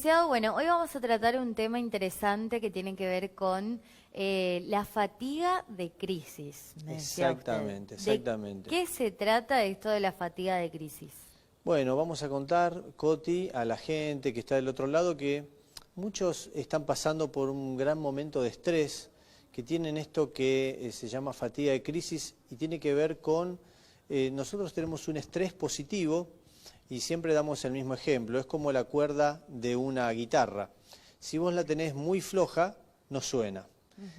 Bueno, hoy vamos a tratar un tema interesante que tiene que ver con la fatiga de crisis, me decía usted. Exactamente, ¿De exactamente. qué se trata esto de la fatiga de crisis? Bueno, vamos a contar, Coti, a la gente que está del otro lado que muchos están pasando por un gran momento de estrés, que tienen esto que se llama fatiga de crisis y tiene que ver con, nosotros tenemos un estrés positivo y siempre damos el mismo ejemplo, es como la cuerda de una guitarra. Si vos la tenés muy floja, no suena.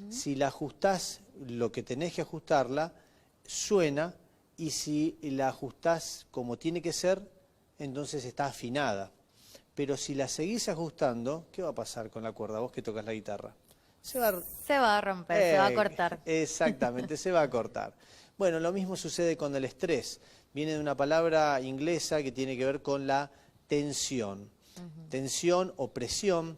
Si la ajustás lo que tenés que ajustarla, suena, y si la ajustás como tiene que ser, entonces está afinada. Pero si la seguís ajustando, ¿qué va a pasar con la cuerda? Vos que tocas la guitarra. Se va Se va a romper, se va a cortar. Exactamente, se va a cortar. Bueno, lo mismo sucede con el estrés. Viene de una palabra inglesa que tiene que ver con la tensión. Tensión o presión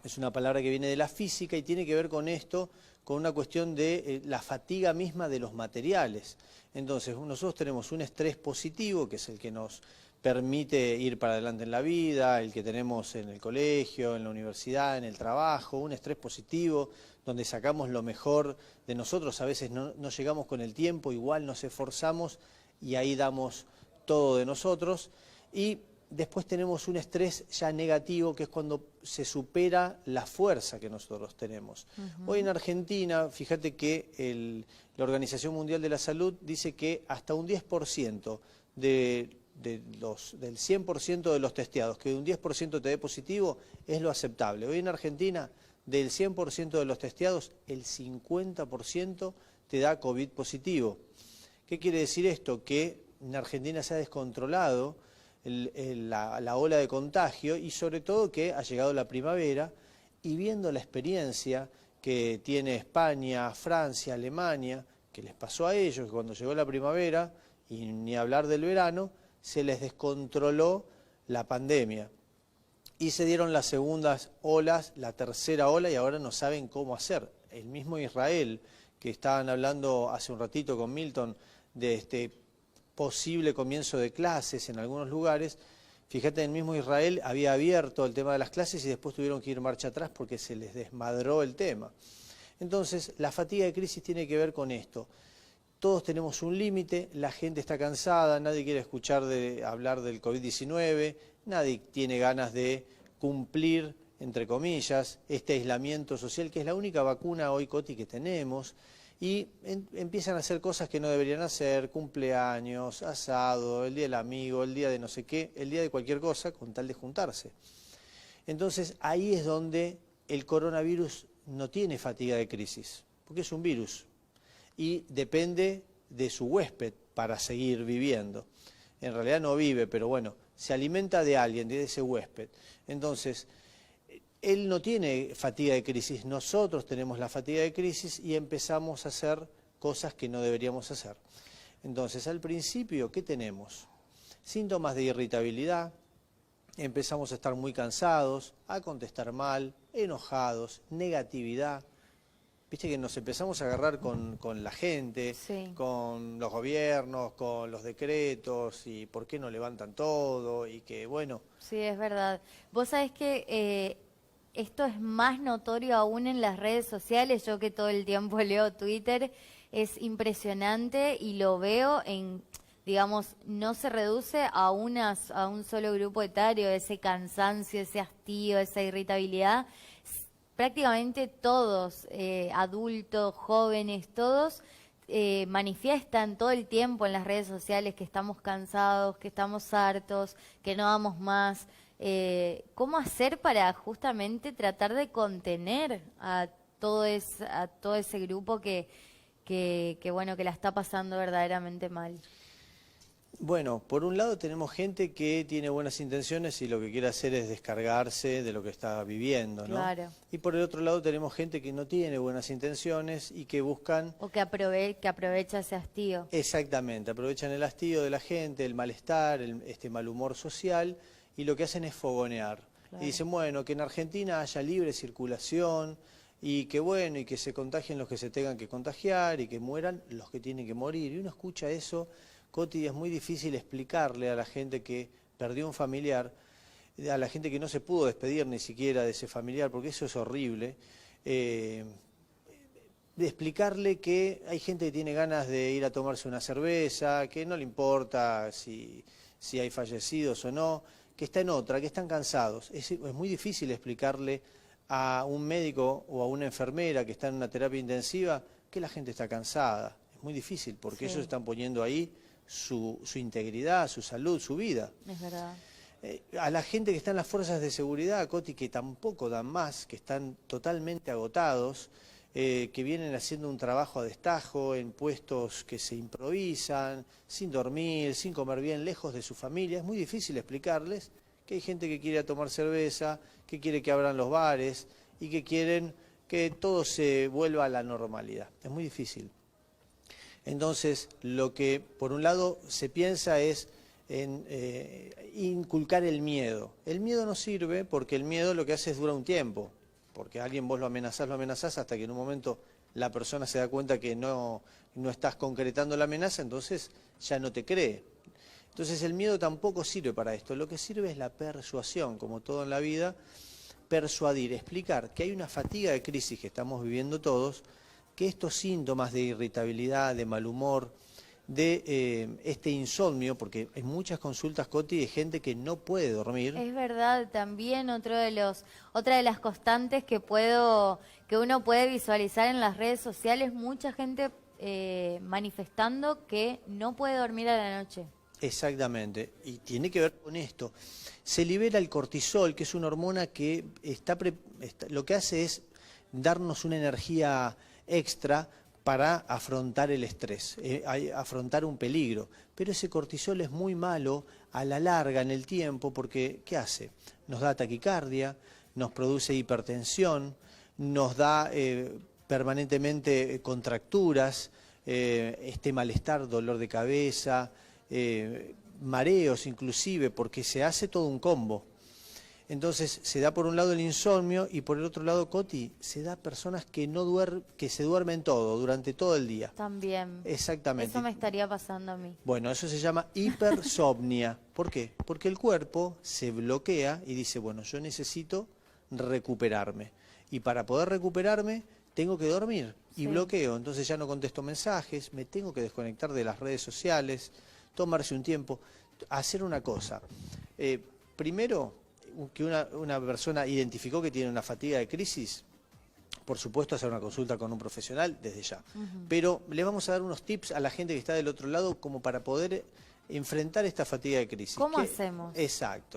es una palabra que viene de la física y tiene que ver con esto, con una cuestión de la fatiga misma de los materiales. Entonces, nosotros tenemos un estrés positivo, que es el que nos permite ir para adelante en la vida, el que tenemos en el colegio, en la universidad, en el trabajo, un estrés positivo, donde sacamos lo mejor de nosotros, a veces no llegamos con el tiempo, igual nos esforzamos y ahí damos todo de nosotros. Y después tenemos un estrés ya negativo, que es cuando se supera la fuerza que nosotros tenemos. Hoy en Argentina, fíjate que la Organización Mundial de la Salud dice que hasta un 10% del 100% de los testeados, que un 10% te dé positivo, es lo aceptable. Hoy en Argentina, del 100% de los testeados, el 50% te da COVID positivo. ¿Qué quiere decir esto? Que en Argentina se ha descontrolado la ola de contagio y sobre todo que ha llegado la primavera, y viendo la experiencia que tiene España, Francia, Alemania, que les pasó a ellos, que cuando llegó la primavera, y ni hablar del verano, se les descontroló la pandemia. Y se dieron las segundas olas, la tercera ola, y ahora no saben cómo hacer. El mismo Israel, que estaban hablando hace un ratito con Milton de este posible comienzo de clases en algunos lugares, fíjate, el mismo Israel había abierto el tema de las clases y después tuvieron que ir marcha atrás porque se les desmadró el tema. Entonces, la fatiga de crisis tiene que ver con esto. Todos tenemos un límite, la gente está cansada, nadie quiere escuchar hablar del COVID-19, nadie tiene ganas de cumplir, entre comillas, este aislamiento social, que es la única vacuna hoy, Coti, que tenemos, y empiezan a hacer cosas que no deberían hacer, cumpleaños, asado, el día del amigo, el día de no sé qué, el día de cualquier cosa, con tal de juntarse. Entonces, ahí es donde el coronavirus no tiene fatiga de crisis, porque es un virus y depende de su huésped para seguir viviendo. En realidad no vive, pero bueno, se alimenta de alguien, de ese huésped. Entonces, él no tiene fatiga de crisis, nosotros tenemos la fatiga de crisis y empezamos a hacer cosas que no deberíamos hacer. Entonces, al principio, ¿qué tenemos? Síntomas de irritabilidad, empezamos a estar muy cansados, a contestar mal, enojados, negatividad. Viste que nos empezamos a agarrar con la gente, Sí. con los gobiernos, con los decretos, y por qué no levantan todo, y que bueno. Sí, es verdad. Vos sabés que esto es más notorio aún en las redes sociales. Yo que todo el tiempo leo Twitter, es impresionante y lo veo digamos, no se reduce a un solo grupo etario, ese cansancio, ese hastío, esa irritabilidad. Prácticamente todos, adultos, jóvenes, todos manifiestan todo el tiempo en las redes sociales que estamos cansados, que estamos hartos, que no damos más. ¿Cómo hacer para justamente tratar de contener a a todo ese grupo bueno, que la está pasando verdaderamente mal? Bueno, por un lado tenemos gente que tiene buenas intenciones y lo que quiere hacer es descargarse de lo que está viviendo, ¿no? Claro. Y por el otro lado tenemos gente que no tiene buenas intenciones y que buscan... O que aprovecha ese hastío. Exactamente, aprovechan el hastío de la gente, el malestar, este mal humor social, y lo que hacen es fogonear. Claro. Y dicen, bueno, que en Argentina haya libre circulación, y que bueno, y que se contagien los que se tengan que contagiar, y que mueran los que tienen que morir. Y uno escucha eso, Coti, es muy difícil explicarle a la gente que perdió un familiar, a la gente que no se pudo despedir ni siquiera de ese familiar, porque eso es horrible, de explicarle que hay gente que tiene ganas de ir a tomarse una cerveza, que no le importa si hay fallecidos o no, que está en otra, que están cansados. Es muy difícil explicarle a un médico o a una enfermera que está en una terapia intensiva que la gente está cansada. Es muy difícil porque ellos están poniendo ahí su integridad, su salud, su vida. Es verdad. A la gente que está en las fuerzas de seguridad, Coti, que tampoco dan más, que están totalmente agotados, que vienen haciendo un trabajo a destajo en puestos que se improvisan, sin dormir, sin comer bien, lejos de su familia. Es muy difícil explicarles que hay gente que quiere tomar cerveza, que quiere que abran los bares y que quieren que todo se vuelva a la normalidad. Es muy difícil. Entonces, lo que por un lado se piensa es en inculcar el miedo. El miedo no sirve porque el miedo lo que hace es dura un tiempo. Porque a alguien vos lo amenazás hasta que en un momento la persona se da cuenta que no estás concretando la amenaza, entonces ya no te cree. Entonces el miedo tampoco sirve para esto, lo que sirve es la persuasión, como todo en la vida, persuadir, explicar que hay una fatiga de crisis que estamos viviendo todos, que estos síntomas de irritabilidad, de mal humor, de este insomnio, porque hay muchas consultas, Coti, de gente que no puede dormir. Es verdad, también otra de las constantes que uno puede visualizar en las redes sociales, mucha gente manifestando que no puede dormir a la noche. Exactamente, y tiene que ver con esto. Se libera el cortisol, que es una hormona que lo que hace es darnos una energía extra para afrontar el estrés, afrontar un peligro. Pero ese cortisol es muy malo a la larga en el tiempo porque, ¿qué hace? Nos da taquicardia, nos produce hipertensión, nos da permanentemente contracturas, este malestar, dolor de cabeza, mareos inclusive, porque se hace todo un combo. Entonces se da por un lado el insomnio y por el otro lado, Coti, se da personas que que se duermen durante todo el día. También. Exactamente. Eso me estaría pasando a mí. Bueno, eso se llama hipersomnia. ¿Por qué? Porque el cuerpo se bloquea y dice, bueno, yo necesito recuperarme. Y para poder recuperarme tengo que dormir y bloqueo. Entonces ya no contesto mensajes, me tengo que desconectar de las redes sociales, tomarse un tiempo, hacer una cosa. Primero, que una persona identificó que tiene una fatiga de crisis, por supuesto hacer una consulta con un profesional desde ya. Pero le vamos a dar unos tips a la gente que está del otro lado como para poder enfrentar esta fatiga de crisis. ¿Cómo hacemos? Exacto.